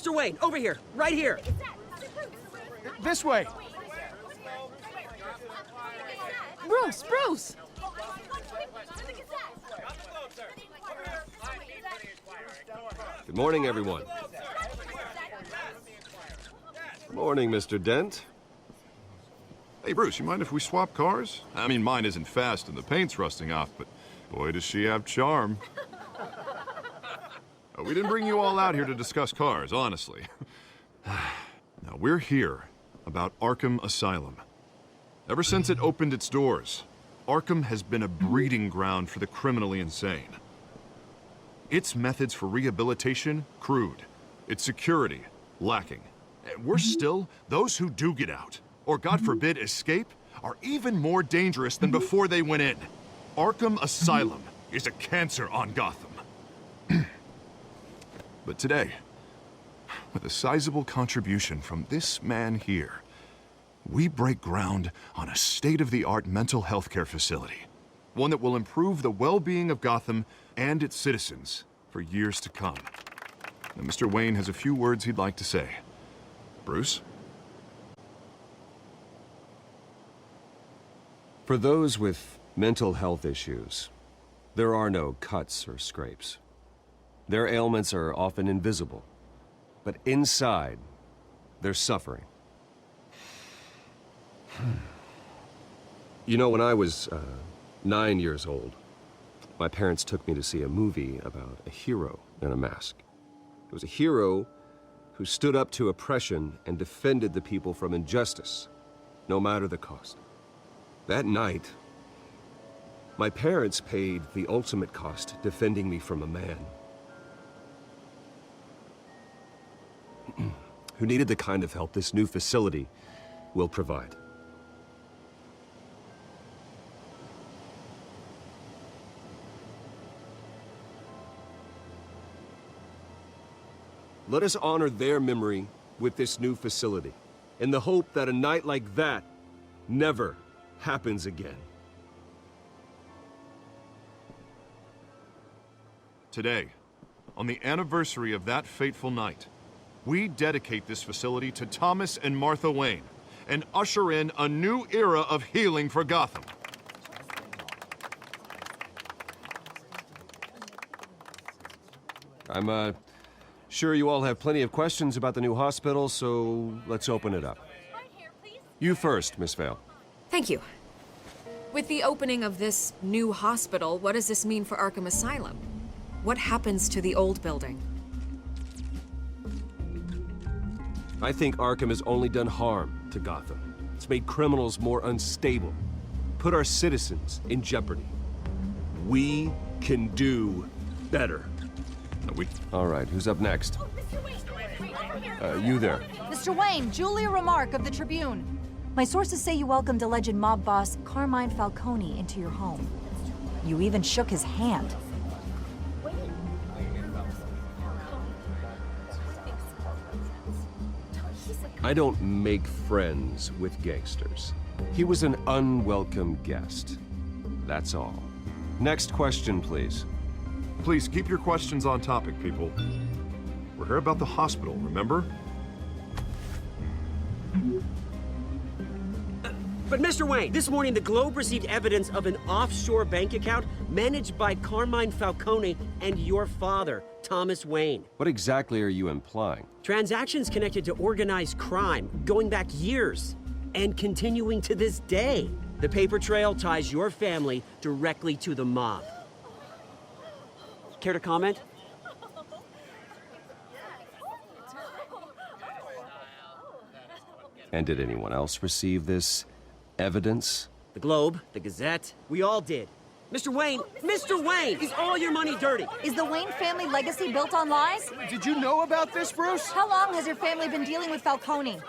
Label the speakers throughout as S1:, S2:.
S1: Mr. Wayne, over here, right here.
S2: This way.
S3: Bruce!
S4: Good morning, everyone. Good morning, Mr. Dent.
S5: Hey, Bruce, you mind if we swap cars? I mean, mine isn't fast and the paint's rusting off, but boy, does she have charm. We didn't bring you all out here to discuss cars, honestly. Now, we're here about Arkham Asylum. Ever since it opened its doors, Arkham has been a breeding ground for the criminally insane. Its methods for rehabilitation, crude. Its security, lacking. And worse still, those who do get out, or God forbid, escape, are even more dangerous than before they went in. Arkham Asylum is a cancer on Gotham. But today, with a sizable contribution from this man here, we break ground on a state-of-the-art mental health care facility. One that will improve the well-being of Gotham and its citizens for years to come. Now, Mr. Wayne has a few words he'd like to say. Bruce?
S4: For those with mental health issues, there are no cuts or scrapes. Their ailments are often invisible, but inside, they're suffering. You know, when I was 9 years old, my parents took me to see a movie about a hero in a mask. It was a hero who stood up to oppression and defended the people from injustice, no matter the cost. That night, my parents paid the ultimate cost defending me from a man who needed the kind of help this new facility will provide. Let us honor their memory with this new facility, in the hope that a night like that never happens again.
S5: Today, on the anniversary of that fateful night, we dedicate this facility to Thomas and Martha Wayne and usher in a new era of healing for Gotham.
S4: I'm sure you all have plenty of questions about the new hospital, so let's open it up. You first, Miss Vale.
S3: Thank you. With the opening of this new hospital, what does this mean for Arkham Asylum? What happens to the old building?
S4: I think Arkham has only done harm to Gotham. It's made criminals more unstable, put our citizens in jeopardy. We can do better. All right, who's up next? You there.
S6: Mr. Wayne, Julia Remark of the Tribune. My sources say you welcomed alleged mob boss Carmine Falcone into your home. You even shook his hand.
S4: I don't make friends with gangsters. He was an unwelcome guest. That's all. Next question, please.
S5: Please keep your questions on topic, people. We're here about the hospital, remember?
S1: But Mr. Wayne, this morning the Globe received evidence of an offshore bank account managed by Carmine Falcone and your father, Thomas Wayne.
S4: What exactly are you implying?
S1: Transactions connected to organized crime, going back years, and continuing to this day. The paper trail ties your family directly to the mob. Care to comment?
S4: And did anyone else receive this evidence?
S1: The Globe, the Gazette, we all did. Mr. Wayne, is all your money dirty?
S6: Is the Wayne family legacy built on lies?
S2: Did you know about this, Bruce?
S6: How long has your family been dealing with Falcone?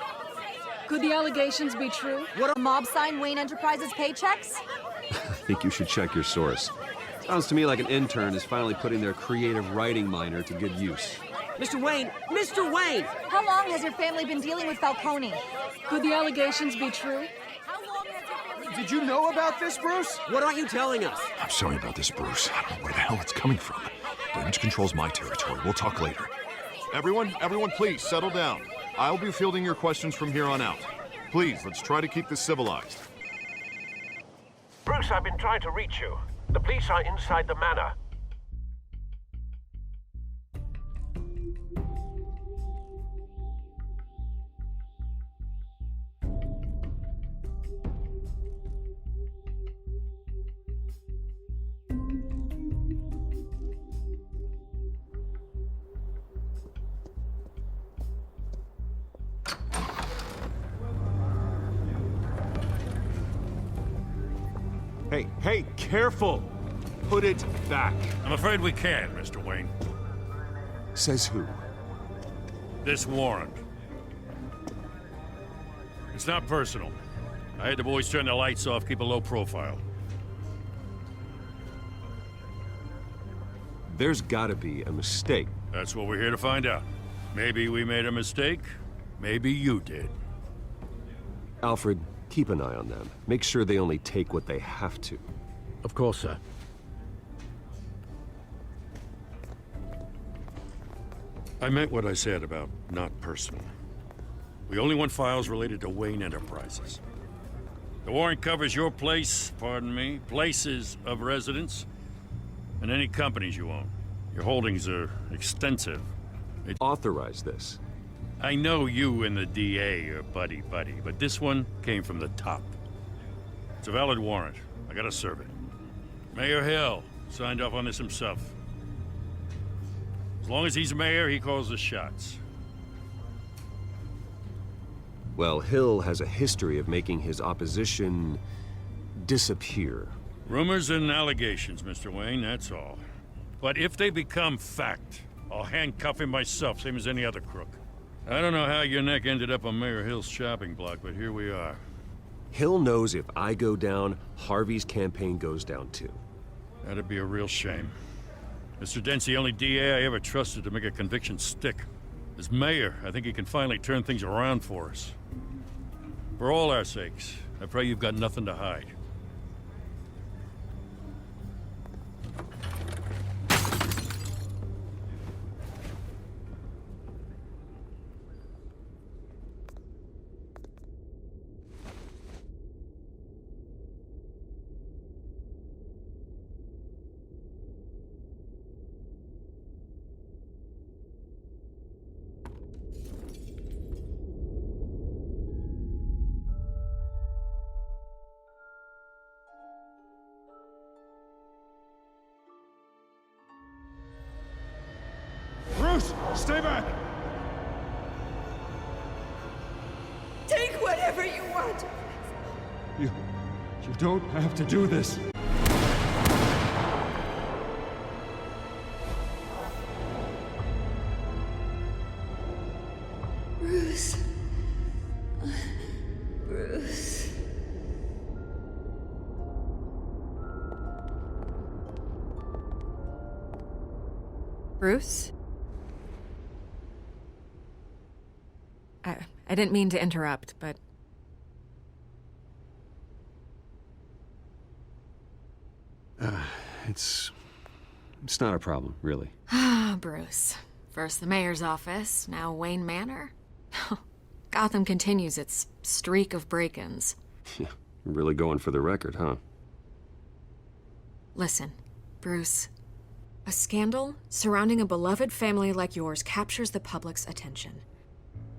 S7: Could the allegations be true?
S6: What a mob sign Wayne Enterprises paychecks?
S4: I think you should check your source. Sounds to me like an intern is finally putting their creative writing minor to good use.
S1: Mr. Wayne!
S6: How long has your family been dealing with Falcone?
S7: Could the allegations be true?
S2: Did you know about this, Bruce?
S1: What aren't you telling us?
S5: I'm sorry about this, Bruce. I don't know where the hell it's coming from. Damage control's my territory. We'll talk later. Everyone, please, settle down. I'll be fielding your questions from here on out. Please, let's try to keep this civilized.
S8: Bruce, I've been trying to reach you. The police are inside the manor.
S9: Hey, careful! Put it back.
S10: I'm afraid we can't, Mr. Wayne.
S4: Says who?
S10: This warrant. It's not personal. I had the boys turn the lights off, keep a low profile.
S4: There's gotta be a mistake.
S10: That's what we're here to find out. Maybe we made a mistake. Maybe you did.
S4: Alfred, keep an eye on them. Make sure they only take what they have to.
S8: Of course, sir.
S10: I meant what I said about not personal. We only want files related to Wayne Enterprises. The warrant covers your place, pardon me, places of residence, and any companies you own. Your holdings are extensive.
S4: Authorize this.
S10: I know you and the DA are buddy-buddy, but this one came from the top. It's a valid warrant. I gotta serve it. Mayor Hill signed off on this himself. As long as he's mayor, he calls the shots.
S4: Well, Hill has a history of making his opposition disappear.
S10: Rumors and allegations, Mr. Wayne, that's all. But if they become fact, I'll handcuff him myself, same as any other crook. I don't know how your neck ended up on Mayor Hill's shopping block, but here we are.
S4: Hill knows if I go down, Harvey's campaign goes down too.
S10: That'd be a real shame. Mr. Dent's the only DA I ever trusted to make a conviction stick. As mayor, I think he can finally turn things around for us. For all our sakes, I pray you've got nothing to hide.
S9: Bruce, stay back!
S11: Take whatever you want.
S9: You don't have to do this.
S11: Bruce. Bruce.
S3: Bruce? I didn't mean to interrupt, but...
S4: It's not a problem, really.
S3: Ah, Bruce. First the mayor's office, now Wayne Manor. Gotham continues its streak of break-ins.
S4: Yeah, you're really going for the record, huh?
S3: Listen, Bruce. A scandal surrounding a beloved family like yours captures the public's attention.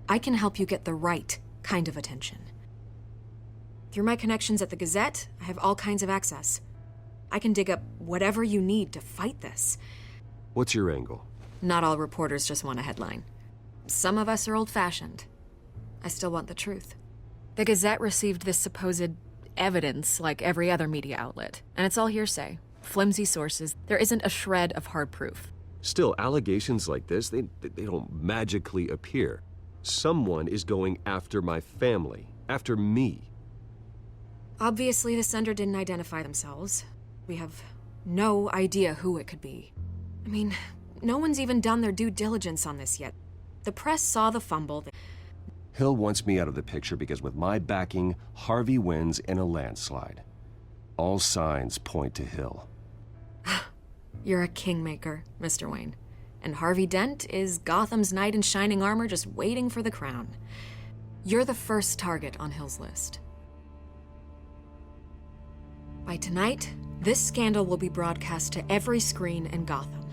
S3: I can help you get the right kind of attention. Through my connections at the Gazette, I have all kinds of access. I can dig up whatever you need to fight this.
S4: What's your angle?
S3: Not all reporters just want a headline. Some of us are old-fashioned. I still want the truth. The Gazette received this supposed evidence like every other media outlet, and it's all hearsay. Flimsy sources. There isn't a shred of hard proof.
S4: Still, allegations like this, they don't magically appear. Someone is going after my family, after me.
S3: Obviously, the sender didn't identify themselves. We have no idea who it could be. I mean, no one's even done their due diligence on this yet. The press saw the fumble.
S4: Hill wants me out of the picture because with my backing, Harvey wins in a landslide. All signs point to Hill.
S3: You're a kingmaker, Mr. Wayne. and Harvey Dent is Gotham's knight in shining armor just waiting for the crown. You're the first target on Hill's list. By tonight, this scandal will be broadcast to every screen in Gotham.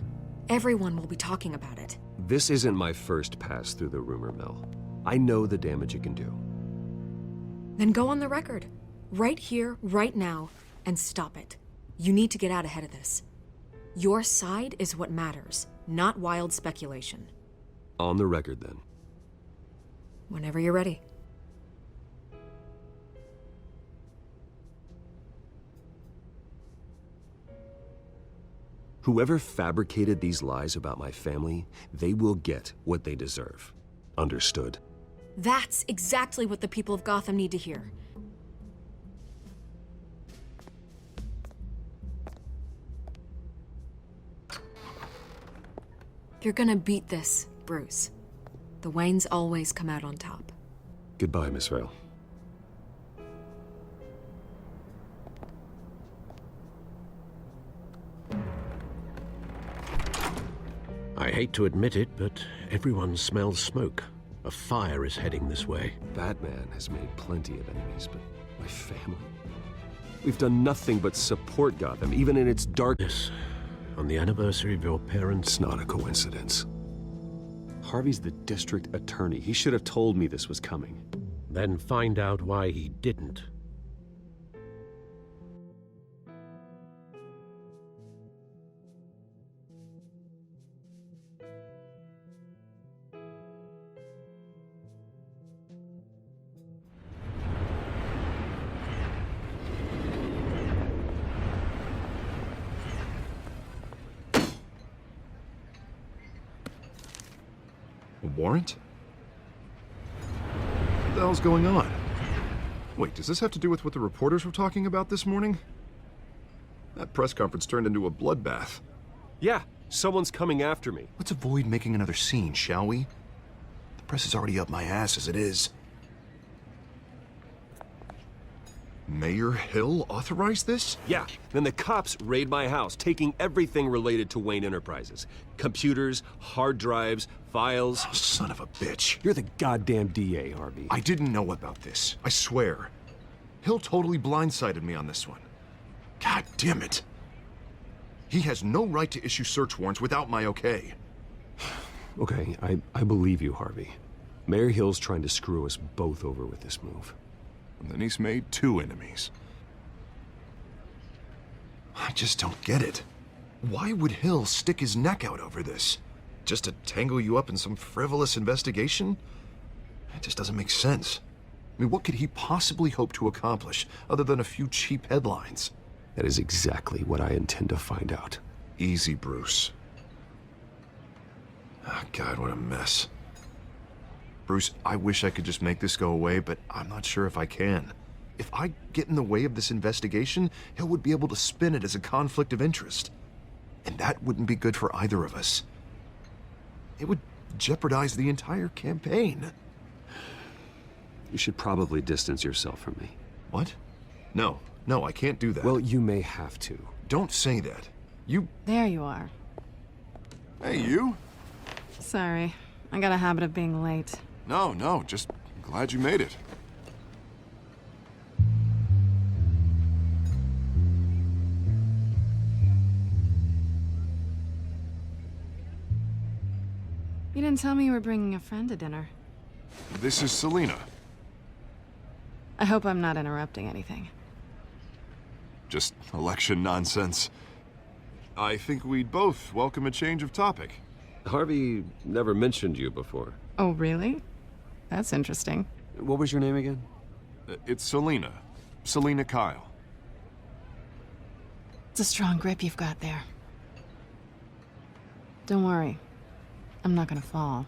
S3: Everyone will be talking about it.
S4: This isn't my first pass through the rumor mill. I know the damage it can do.
S3: Then go on the record. Right here, right now, and stop it. You need to get out ahead of this. Your side is what matters, not wild speculation.
S4: On the record, then.
S3: Whenever you're ready.
S4: Whoever fabricated these lies about my family, they will get what they deserve. Understood?
S3: That's exactly what the people of Gotham need to hear. You're gonna beat this, Bruce. The Waynes always come out on top.
S4: Goodbye, Miss Vale.
S8: I hate to admit it, but everyone smells smoke. A fire is heading this way.
S4: Batman has made plenty of enemies, but my family? We've done nothing but support Gotham, even in its darkness.
S8: On the anniversary of your parents...
S4: It's not a coincidence. Harvey's the district attorney. He should have told me this was coming.
S8: Then find out why he didn't.
S5: A warrant? What the hell's going on? Wait, does this have to do with what the reporters were talking about this morning? That press conference turned into a bloodbath.
S4: Yeah, someone's coming after me.
S5: Let's avoid making another scene, shall we? The press is already up my ass as it is. Mayor Hill authorized this?
S4: Yeah, then the cops raid my house, taking everything related to Wayne Enterprises. Computers, hard drives, files.
S5: Oh, son of a bitch.
S4: You're the goddamn DA, Harvey.
S5: I didn't know about this. I swear. Hill totally blindsided me on this one. God damn it. He has no right to issue search warrants without my okay.
S4: Okay, I believe you, Harvey. Mayor Hill's trying to screw us both over with this move.
S5: And then he's made 2 enemies. I just don't get it. Why would Hill stick his neck out over this? Just to tangle you up in some frivolous investigation? It just doesn't make sense. I mean, what could he possibly hope to accomplish other than a few cheap headlines?
S4: That is exactly what I intend to find out.
S5: Easy, Bruce. Oh, God, what a mess. Bruce, I wish I could just make this go away, but I'm not sure if I can. If I get in the way of this investigation, Hill would be able to spin it as a conflict of interest. And that wouldn't be good for either of us. It would jeopardize the entire campaign.
S4: You should probably distance yourself from me.
S5: What? No, I can't do that.
S4: Well, you may have to.
S5: Don't say that. You...
S12: There you are.
S5: Hey, you?
S12: Sorry. I got a habit of being late.
S5: No, just glad you made it.
S12: You didn't tell me you were bringing a friend to dinner.
S5: This is Selina.
S12: I hope I'm not interrupting anything.
S5: Just election nonsense. I think we'd both welcome a change of topic.
S4: Harvey never mentioned you before.
S12: Oh, really? That's interesting.
S4: What was your name again?
S5: It's Selina. Selina Kyle.
S12: It's a strong grip you've got there. Don't worry. I'm not gonna fall.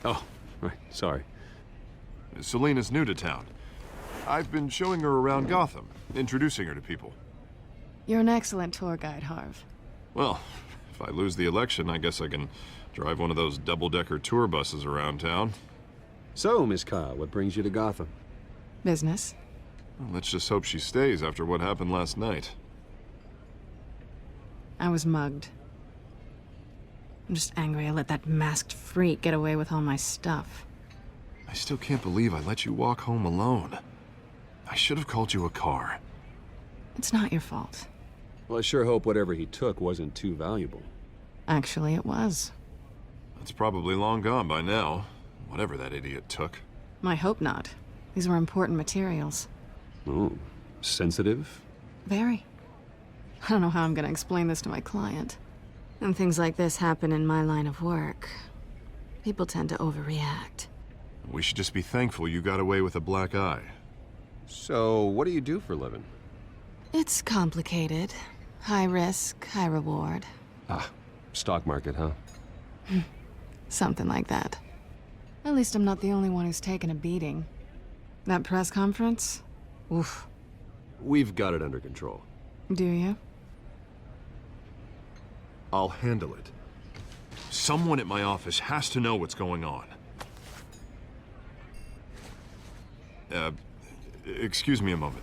S4: Oh, right. Sorry.
S5: Selina's new to town. I've been showing her around Gotham, introducing her to people.
S12: You're an excellent tour guide, Harv.
S5: Well, if I lose the election, I guess I can drive one of those double-decker tour buses around town.
S4: So, Miss Kyle, what brings you to Gotham?
S12: Business.
S5: Well, let's just hope she stays after what happened last night.
S12: I was mugged. I'm just angry I let that masked freak get away with all my stuff.
S5: I still can't believe I let you walk home alone. I should have called you a car.
S12: It's not your fault.
S4: Well, I sure hope whatever he took wasn't too valuable.
S12: Actually, it was.
S5: It's probably long gone by now, whatever that idiot took.
S12: I hope not. These were important materials.
S4: Ooh, sensitive?
S12: Very. I don't know how I'm gonna explain this to my client. When things like this happen in my line of work, people tend to overreact.
S5: We should just be thankful you got away with a black eye.
S4: So, what do you do for a living?
S12: It's complicated. High risk, high reward.
S4: Ah, stock market, huh?
S12: Something like that. At least I'm not the only one who's taken a beating. That press conference? Oof.
S4: We've got it under control.
S12: Do you?
S5: I'll handle it. Someone at my office has to know what's going on. Excuse me a moment.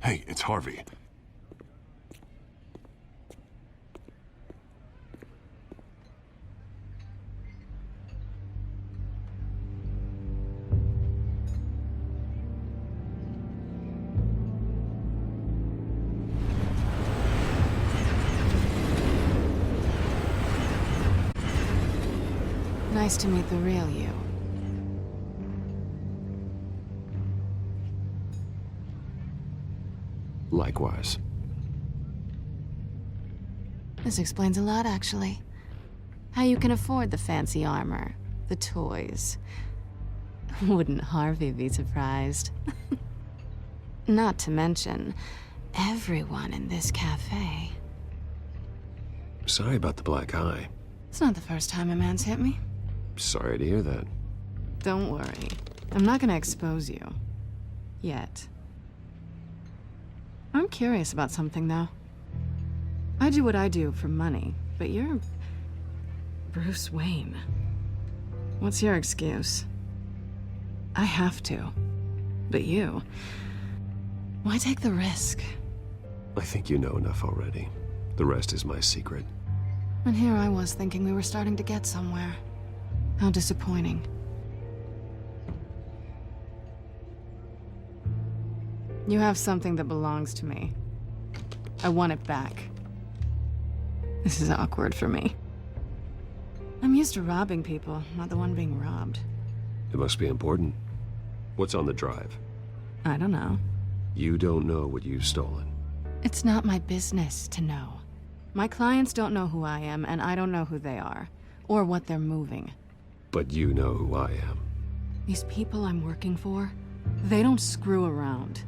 S5: Hey, it's Harvey.
S12: Nice to meet the real you.
S4: Likewise.
S12: This explains a lot, actually. How you can afford the fancy armor, the toys. Wouldn't Harvey be surprised? Not to mention, everyone in this cafe.
S4: Sorry about the black eye.
S12: It's not the first time a man's hit me.
S4: Sorry to hear that.
S12: Don't worry. I'm not gonna expose you. Yet. I'm curious about something, though. I do what I do for money, but you're Bruce Wayne. What's your excuse? I have to. But you... why take the risk?
S4: I think you know enough already. The rest is my secret.
S12: And here I was thinking we were starting to get somewhere. How disappointing. You have something that belongs to me. I want it back. This is awkward for me. I'm used to robbing people, not the one being robbed.
S4: It must be important. What's on the drive?
S12: I don't know.
S4: You don't know what you've stolen.
S12: It's not my business to know. My clients don't know who I am, and I don't know who they are, or what they're moving.
S4: But you know who I am.
S12: These people I'm working for, they don't screw around.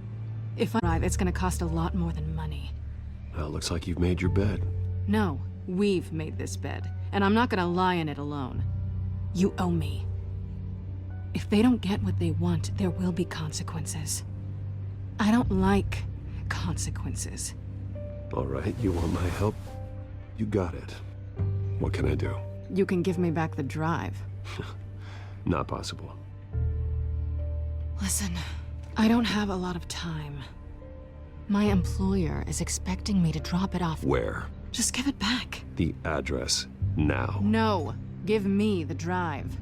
S12: If I arrive, it's gonna cost a lot more than money.
S4: Well, looks like you've made your bed.
S12: No, we've made this bed, and I'm not gonna lie in it alone. You owe me. If they don't get what they want, there will be consequences. I don't like consequences.
S4: All right, you want my help? You got it. What can I do?
S12: You can give me back the drive.
S4: Not possible.
S12: Listen, I don't have a lot of time. My employer is expecting me to drop it off.
S4: Where?
S12: Just give it back.
S4: The address, now.
S12: No, give me the drive.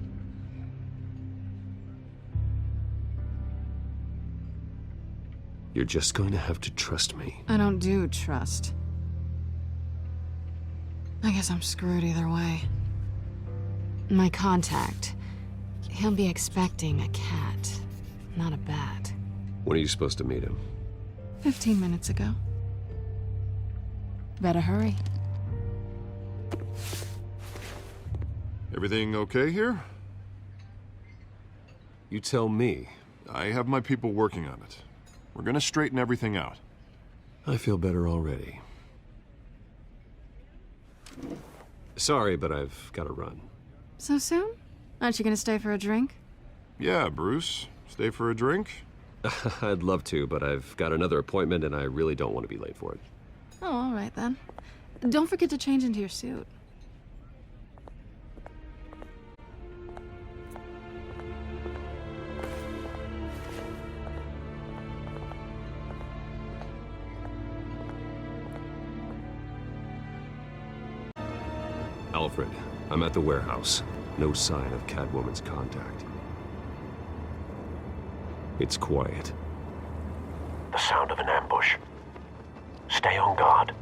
S4: You're just going to have to trust me.
S12: I don't do trust. I guess I'm screwed either way. My contact, he'll be expecting a cat, not a bat.
S4: When are you supposed to meet him?
S12: 15 minutes ago. Better hurry.
S5: Everything okay here?
S4: You tell me.
S5: I have my people working on it. We're gonna straighten everything out.
S4: I feel better already. Sorry, but I've got to run.
S12: So soon? Aren't you gonna stay for a drink?
S5: Yeah, Bruce. Stay for a drink?
S4: I'd love to, but I've got another appointment and I really don't want to be late for it.
S12: Oh, all right then. Don't forget to change into your suit.
S4: Alfred, I'm at the warehouse. No sign of Catwoman's contact. It's quiet.
S8: The sound of an ambush. Stay on guard.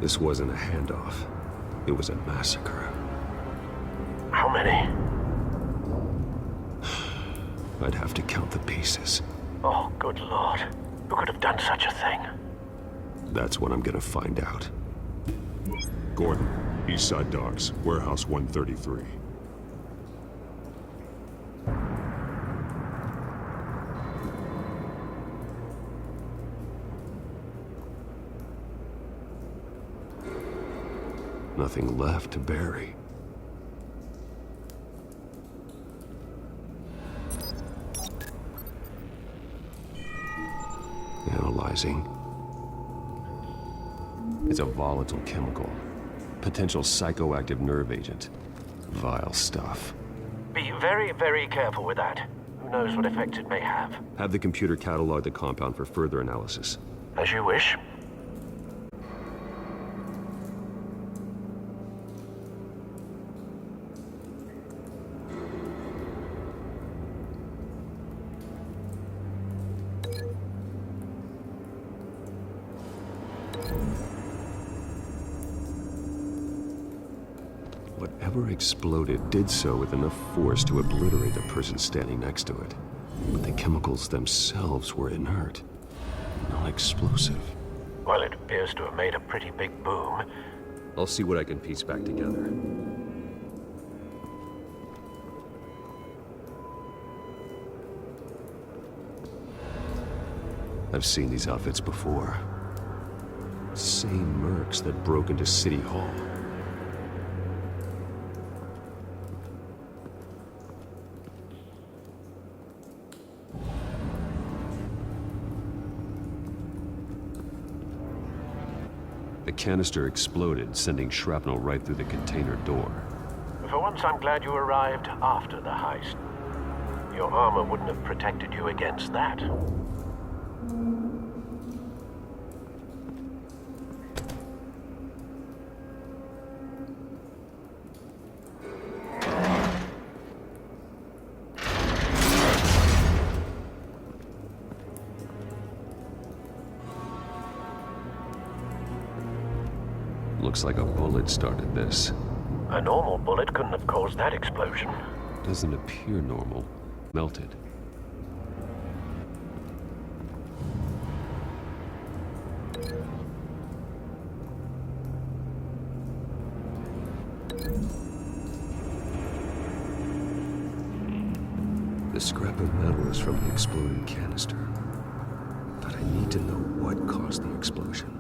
S4: This wasn't a handoff. It was a massacre.
S8: How many?
S4: I'd have to count the pieces.
S8: Oh, good lord. Who could have done such a thing?
S4: That's what I'm gonna find out.
S13: Gordon, Eastside Docks, Warehouse 133.
S4: Nothing left to bury. Analyzing. It's a volatile chemical. Potential psychoactive nerve agent. Vile stuff.
S8: Be very, very careful with that. Who knows what effect it may have.
S4: Have the computer catalog the compound for further analysis.
S8: As you wish.
S4: Whatever exploded did so with enough force to obliterate the person standing next to it. But the chemicals themselves were inert, not explosive.
S8: Well, it appears to have made a pretty big boom.
S4: I'll see what I can piece back together. I've seen these outfits before. Same mercs that broke into City Hall. The canister exploded, sending shrapnel right through the container door.
S8: For once, I'm glad you arrived after the heist. Your armor wouldn't have protected you against that.
S4: Looks like a bullet started this.
S8: A normal bullet couldn't have caused that explosion.
S4: Doesn't appear normal. Melted. The scrap of metal is from the exploded canister. But I need to know what caused the explosion.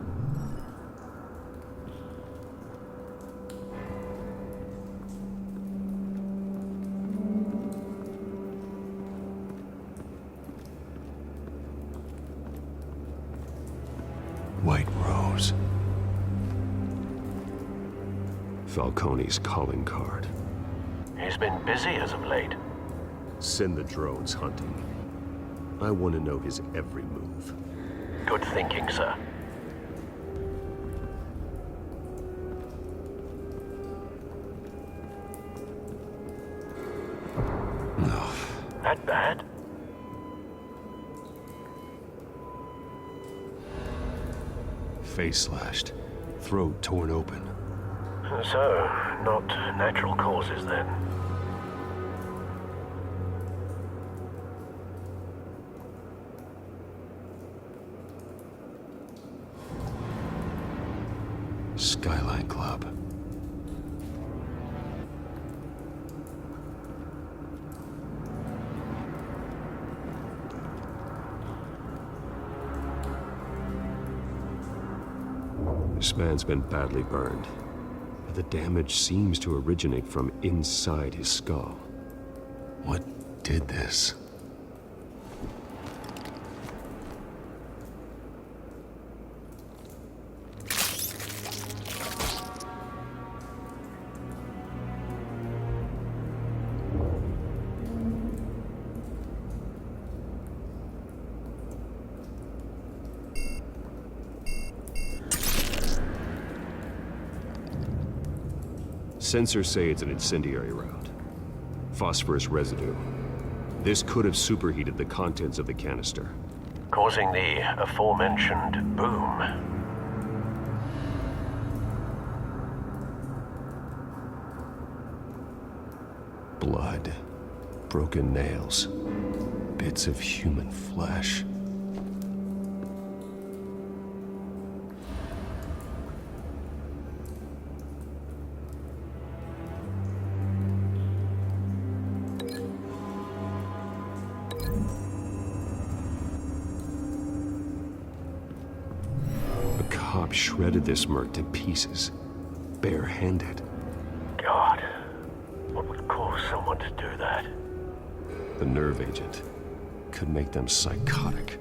S4: White Rose. Falcone's calling card.
S8: He's been busy as of late.
S4: Send the drones hunting. I want to know his every move.
S8: Good thinking, sir.
S4: No.
S8: That bad?
S4: Face slashed. Throat torn open.
S8: So, not natural causes then.
S4: Skyline Club. This man's been badly burned, but the damage seems to originate from inside his skull. What did this. Sensors say it's an incendiary round. Phosphorus residue. This could have superheated the contents of the canister,
S8: causing the aforementioned boom.
S4: Blood, broken nails, bits of human flesh. Shredded this merc to pieces, barehanded.
S8: God, what would cause someone to do that?
S4: The nerve agent could make them psychotic.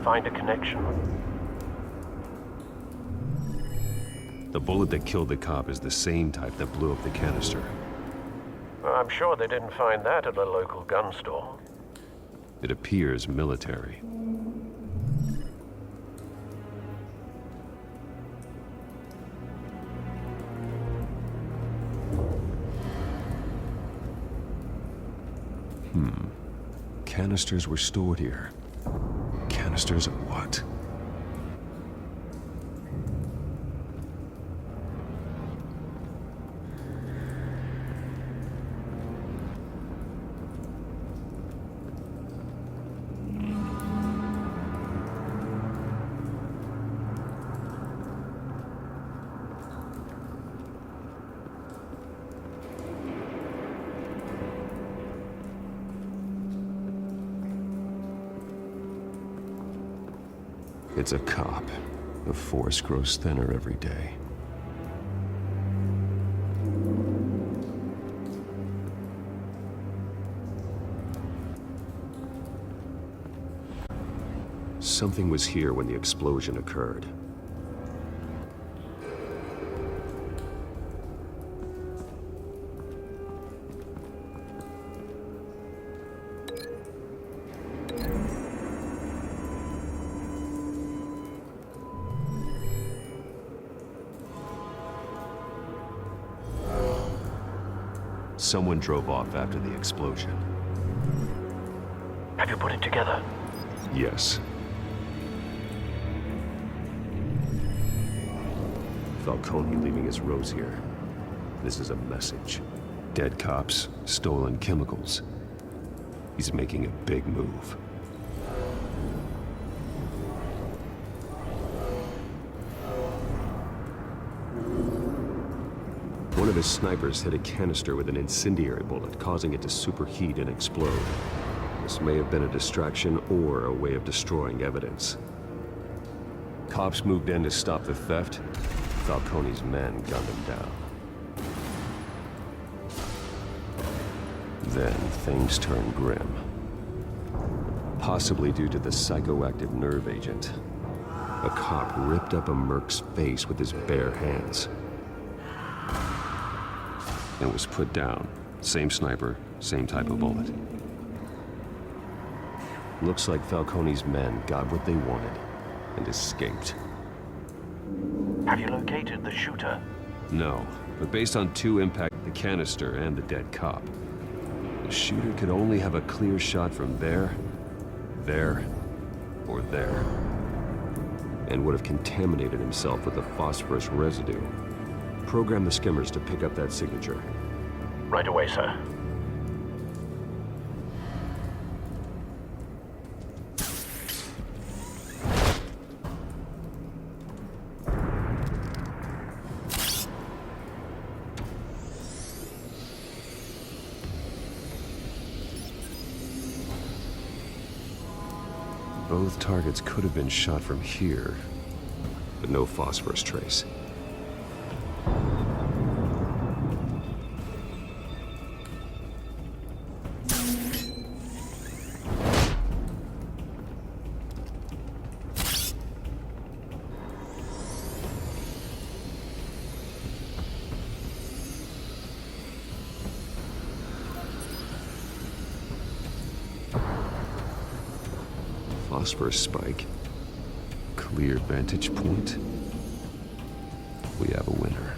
S8: Find a connection.
S4: The bullet that killed the cop is the same type that blew up the canister.
S8: Well, I'm sure they didn't find that at a local gun store.
S4: It appears military. Canisters were stored here. Canisters of what? It's a cop. The force grows thinner every day. Something was here when the explosion occurred. Someone drove off after the explosion.
S8: Have you put it together?
S4: Yes. Falcone leaving his rose here. This is a message. Dead cops, stolen chemicals. He's making a big move. One of his snipers hit a canister with an incendiary bullet, causing it to superheat and explode. This may have been a distraction or a way of destroying evidence. Cops moved in to stop the theft. Falcone's men gunned him down. Then things turned grim. Possibly due to the psychoactive nerve agent. A cop ripped up a merc's face with his bare hands. And was put down. Same sniper, same type of bullet. Looks like Falcone's men got what they wanted and escaped.
S8: Have you located the shooter?
S4: No, but based on two impacts, the canister and the dead cop, the shooter could only have a clear shot from there, or there. and would have contaminated himself with the phosphorus residue. Program the skimmers to pick up that signature.
S8: Right away, sir.
S4: Both targets could have been shot from here, but no phosphorus trace. Phosphorus spike. Clear vantage point. We have a winner.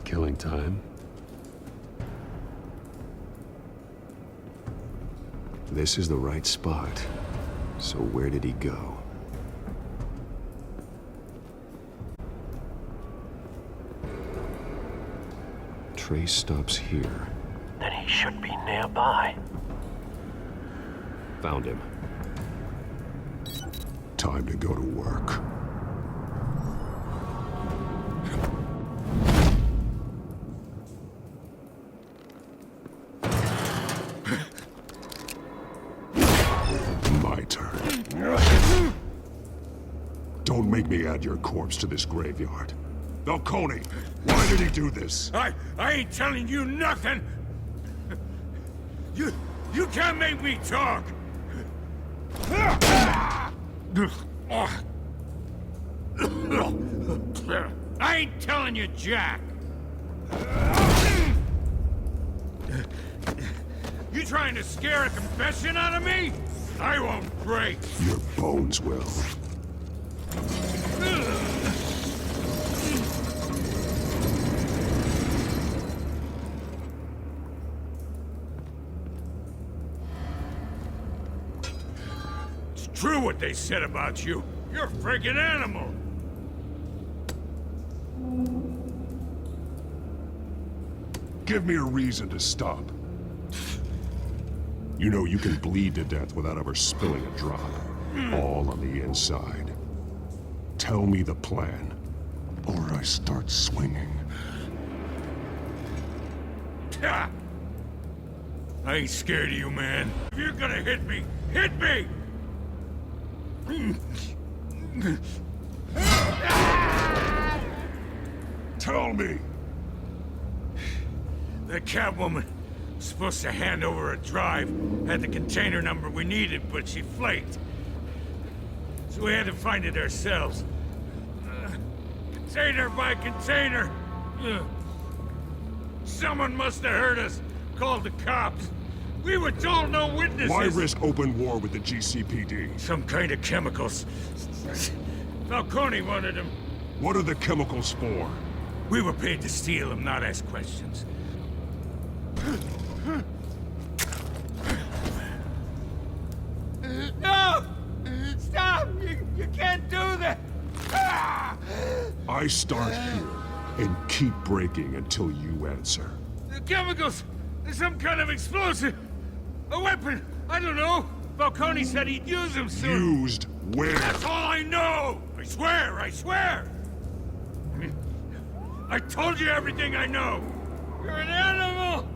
S4: Killing time. This is the right spot. So where did he go? Trace stops here.
S8: Then he should be nearby.
S4: Found him.
S13: Time to go to work. My turn. Don't make me add your corpse to this graveyard. Falcone, why did he do this?
S10: I ain't telling you nothing! You can't make me talk! I ain't telling you jack! You trying to scare a confession out of me? I won't break!
S13: Your bones will.
S10: True what they said about you. You're a friggin' animal.
S13: Give me a reason to stop. You know you can bleed to death without ever spilling a drop. All on the inside. Tell me the plan, or I start swinging.
S10: I ain't scared of you, man. If you're gonna hit me, hit me!
S13: Tell me!
S10: The Catwoman was supposed to hand over a drive, had the container number we needed, but she flaked. So we had to find it ourselves. Container by container. Someone must have heard us, called the cops. We were told no witnesses.
S13: Why risk open war with the GCPD?
S10: Some kind of chemicals. Falcone wanted them.
S13: What are the chemicals for?
S10: We were paid to steal them, not ask questions. No! Stop! You can't do that!
S13: I start here and keep breaking until you answer.
S10: The chemicals! There's some kind of explosive! A weapon! I don't know! Falcone said he'd use them soon!
S13: Used where?
S10: That's all I know! I swear! I swear! I told you everything I know! You're an animal!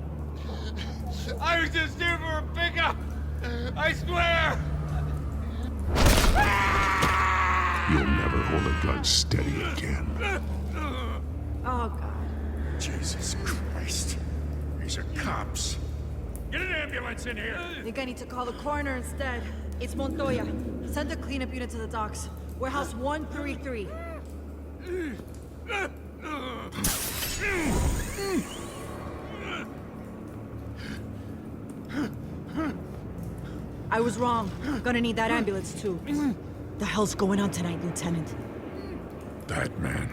S10: I was just here for a pickup! I swear!
S13: You'll never hold a gun steady again.
S6: Oh, God.
S10: Jesus Christ. These are cops. Get an ambulance in here!
S6: I think I need to call the coroner instead. It's Montoya. Send a cleanup unit to the docks. Warehouse 133. I was wrong. Gonna need that ambulance, too. The hell's going on tonight, Lieutenant?
S10: That man.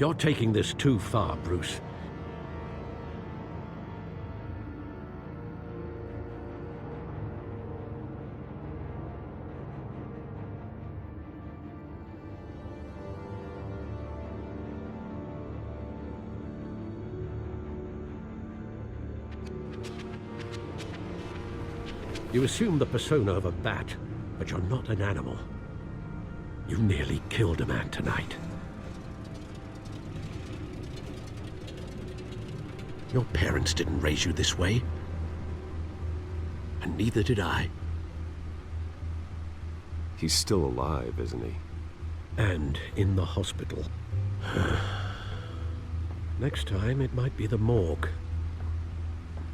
S8: You're taking this too far, Bruce. You assume the persona of a bat, but you're not an animal. You nearly killed a man tonight. Your parents didn't raise you this way. And neither did I.
S4: He's still alive, isn't he?
S8: And in the hospital. Next time, it might be the morgue.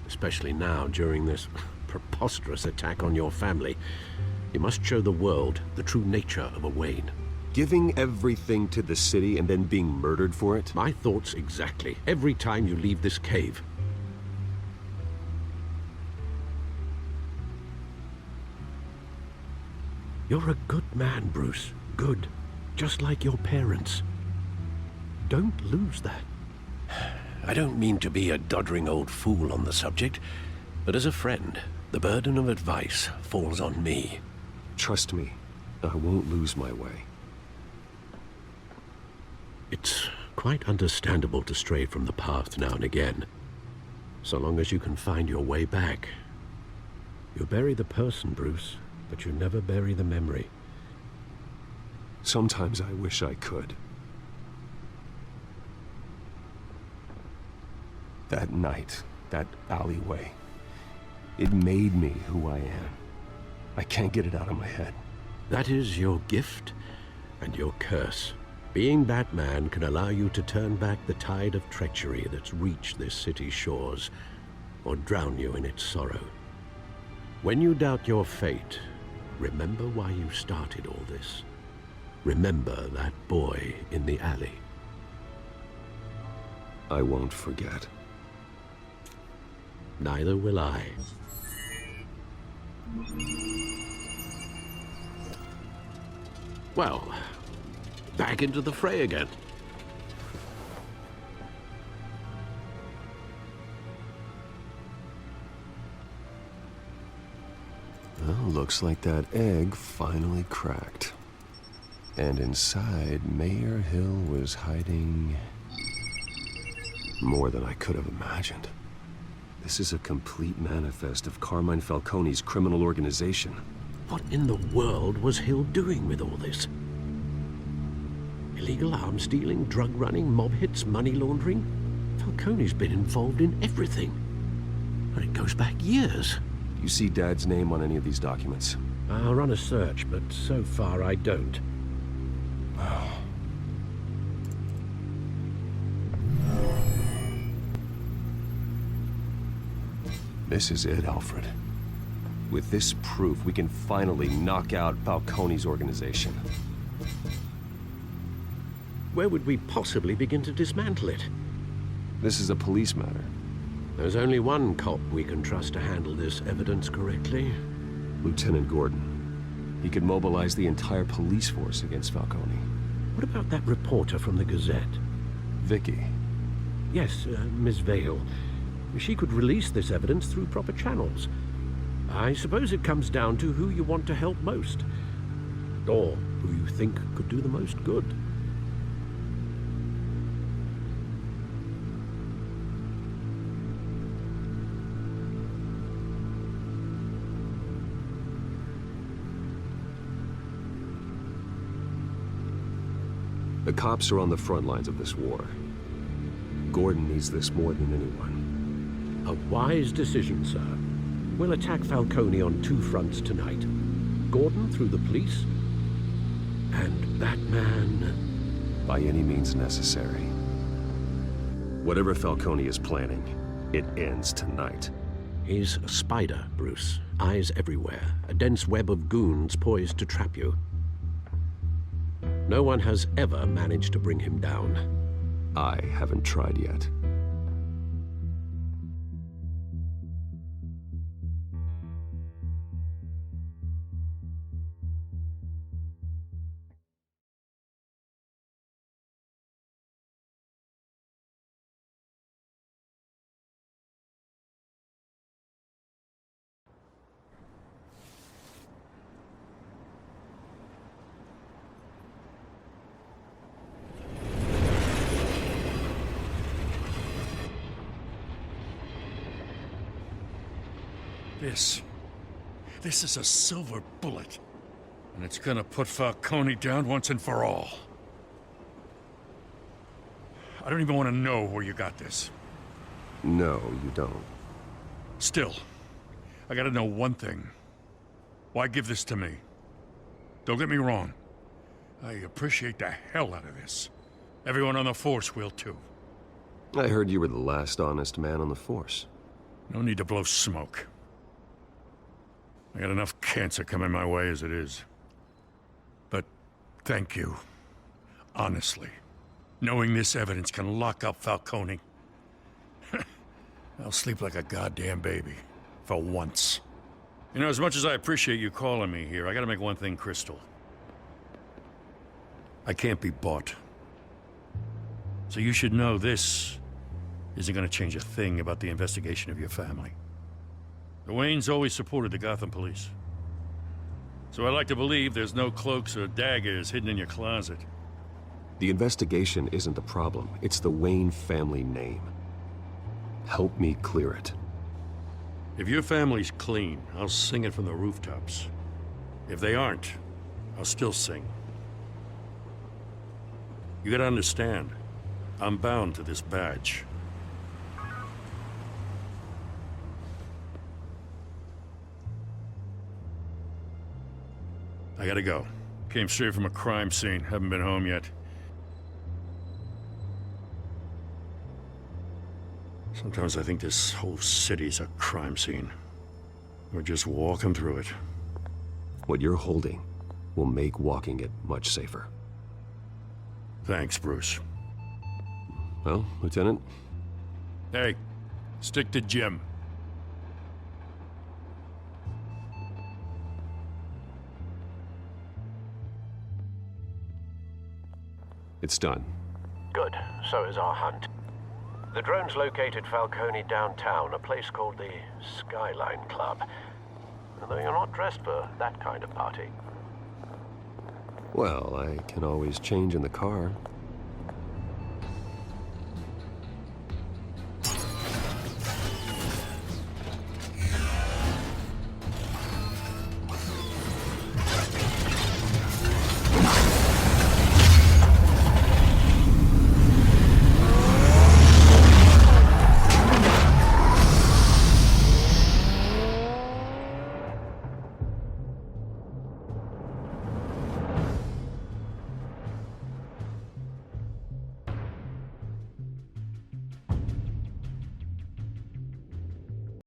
S8: Especially now, during this preposterous attack on your family. You must show the world the true nature of a Wayne.
S4: Giving everything to the city and then being murdered for it?
S8: My thoughts exactly. Every time you leave this cave. You're a good man, Bruce. Good. Just like your parents. Don't lose that. I don't mean to be a doddering old fool on the subject, but as a friend, the burden of advice falls on me.
S4: Trust me, I won't lose my way.
S8: It's quite understandable to stray from the path now and again, so long as you can find your way back. You bury the person, Bruce, but you never bury the memory.
S4: Sometimes I wish I could. That night, that alleyway, it made me who I am. I can't get it out of my head.
S8: That is your gift and your curse. Being Batman can allow you to turn back the tide of treachery that's reached this city's shores, or drown you in its sorrow. When you doubt your fate, remember why you started all this. Remember that boy in the alley.
S4: I won't forget.
S8: Neither will I. Well, back into the fray again.
S4: Well, looks like that egg finally cracked. And inside, Mayor Hill was hiding more than I could have imagined. This is a complete manifest of Carmine Falcone's criminal organization.
S8: What in the world was Hill doing with all this? Illegal arms dealing, drug running, mob hits, money laundering? Falcone's been involved in everything. And it goes back years.
S4: You see Dad's name on any of these documents?
S8: I'll run a search, but so far I don't.
S4: This is it, Alfred. With this proof, we can finally knock out Falcone's organization.
S8: Where would we possibly begin to dismantle it?
S4: This is a police matter.
S8: There's only one cop we can trust to handle this evidence correctly.
S4: Lieutenant Gordon. He could mobilize the entire police force against Falcone.
S8: What about that reporter from the Gazette?
S4: Vicky.
S8: Yes, Miss Vale. She could release this evidence through proper channels. I suppose it comes down to who you want to help most. Or who you think could do the most good.
S4: The cops are on the front lines of this war. Gordon needs this more than anyone.
S8: A wise decision, sir. We'll attack Falcone on two fronts tonight. Gordon through the police, and Batman...
S4: by any means necessary. Whatever Falcone is planning, it ends tonight.
S8: He's a spider, Bruce. Eyes everywhere. A dense web of goons poised to trap you. No one has ever managed to bring him down.
S4: I haven't tried yet.
S10: This is a silver bullet. And it's gonna put Falcone down once and for all. I don't even want to know where you got this.
S4: No, you don't.
S10: Still, I gotta know one thing. Why give this to me? Don't get me wrong. I appreciate the hell out of this. Everyone on the Force will too.
S4: I heard you were the last honest man on the Force.
S10: No need to blow smoke. I got enough cancer coming my way as it is. But thank you. Honestly. Knowing this evidence can lock up Falcone. I'll sleep like a goddamn baby. For once. You know, as much as I appreciate you calling me here, I gotta make one thing crystal. I can't be bought. So you should know this isn't gonna change a thing about the investigation of your family. The Waynes always supported the Gotham police. So I like to believe there's no cloaks or daggers hidden in your closet.
S4: The investigation isn't the problem. It's the Wayne family name. Help me clear it.
S10: If your family's clean, I'll sing it from the rooftops. If they aren't, I'll still sing. You gotta understand, I'm bound to this badge. I gotta go. Came straight from a crime scene. Haven't been home yet. Sometimes I think this whole city's a crime scene. We're just walking through it.
S4: What you're holding will make walking it much safer.
S10: Thanks, Bruce.
S4: Well, Lieutenant?
S10: Hey, stick to Jim.
S4: It's done.
S8: Good. So is our hunt. The drones located Falcone downtown, a place called the Skyline Club. Although you're not dressed for that kind of party.
S4: Well, I can always change in the car.